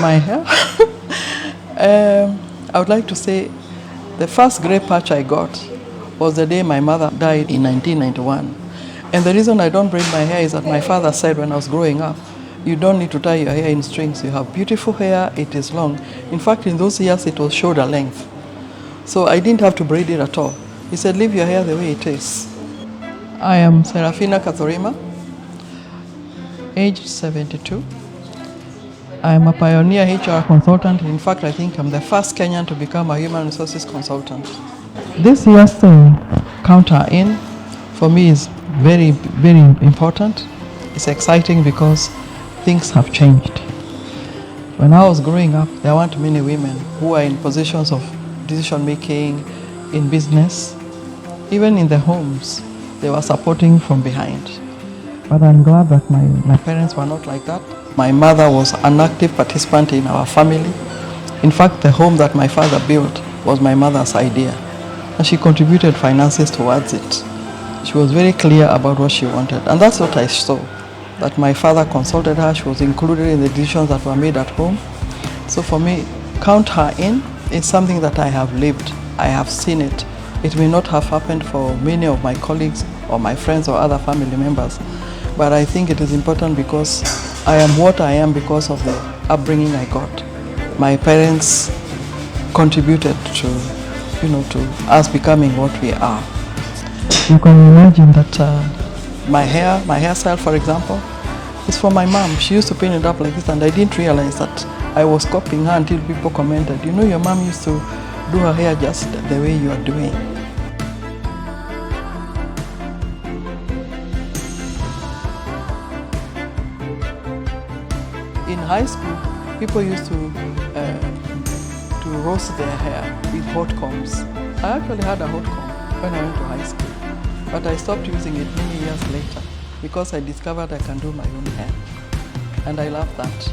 My hair? I would like to say the first grey patch I got was the day my mother died in 1991. And the reason I don't braid my hair is that my father said when I was growing up, you don't need to tie your hair in strings. You have beautiful hair, it is long. In fact, in those years, it was shoulder length. So I didn't have to braid it at all. He said, leave your hair the way it is. I am Ms Kathurima, age 72. I am a pioneer HR consultant. In fact, I think I'm the first Kenyan to become a human resources consultant. This year's thing, Count Her In, for me is very, very important. It's exciting because things have changed. When I was growing up, there weren't many women who are in positions of decision making, in business, even in the homes. They were supporting from behind. But I'm glad that my parents were not like that. My mother was an active participant in our family. In fact, the home that my father built was my mother's idea, and she contributed finances towards it. She was very clear about what she wanted, and that's what I saw, that my father consulted her, she was included in the decisions that were made at home. So for me, Count Her In is something that I have lived. I have seen it. It may not have happened for many of my colleagues or my friends or other family members, but I think it is important because I am what I am because of the upbringing I got. My parents contributed to us becoming what we are. You can imagine that my hairstyle, for example, is from my mom. She used to pin it up like this, and I didn't realize that I was copying her until people commented, you know, your mom used to do her hair just the way you are doing. In high school, people used to roast their hair with hot combs. I actually had a hot comb when I went to high school, but I stopped using it many years later because I discovered I can do my own hair, and I love that.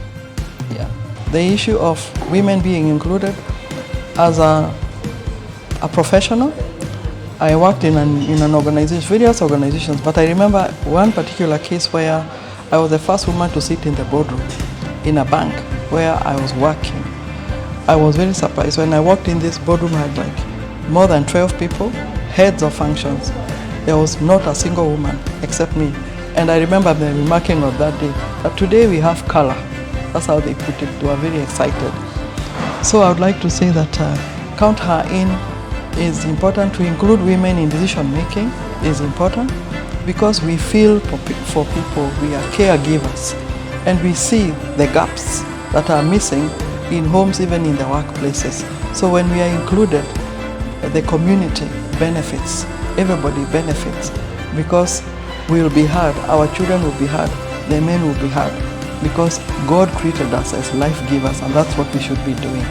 Yeah. The issue of women being included as a professional, I worked in an organization, various organizations, but I remember one particular case where I was the first woman to sit in the boardroom in a bank where I was working. I was very surprised. When I walked in this boardroom, I had like more than 12 people, heads of functions. There was not a single woman except me. And I remember them remarking on that day that today we have color. That's how they put it. They were very excited. So I would like to say that Count Her In is important. To include women in decision making is important because we feel for people, we are caregivers, and we see the gaps that are missing in homes, even in the workplaces. So when we are included, the community benefits, everybody benefits, because we will be heard, our children will be heard, the men will be heard, because God created us as life givers, and that's what we should be doing.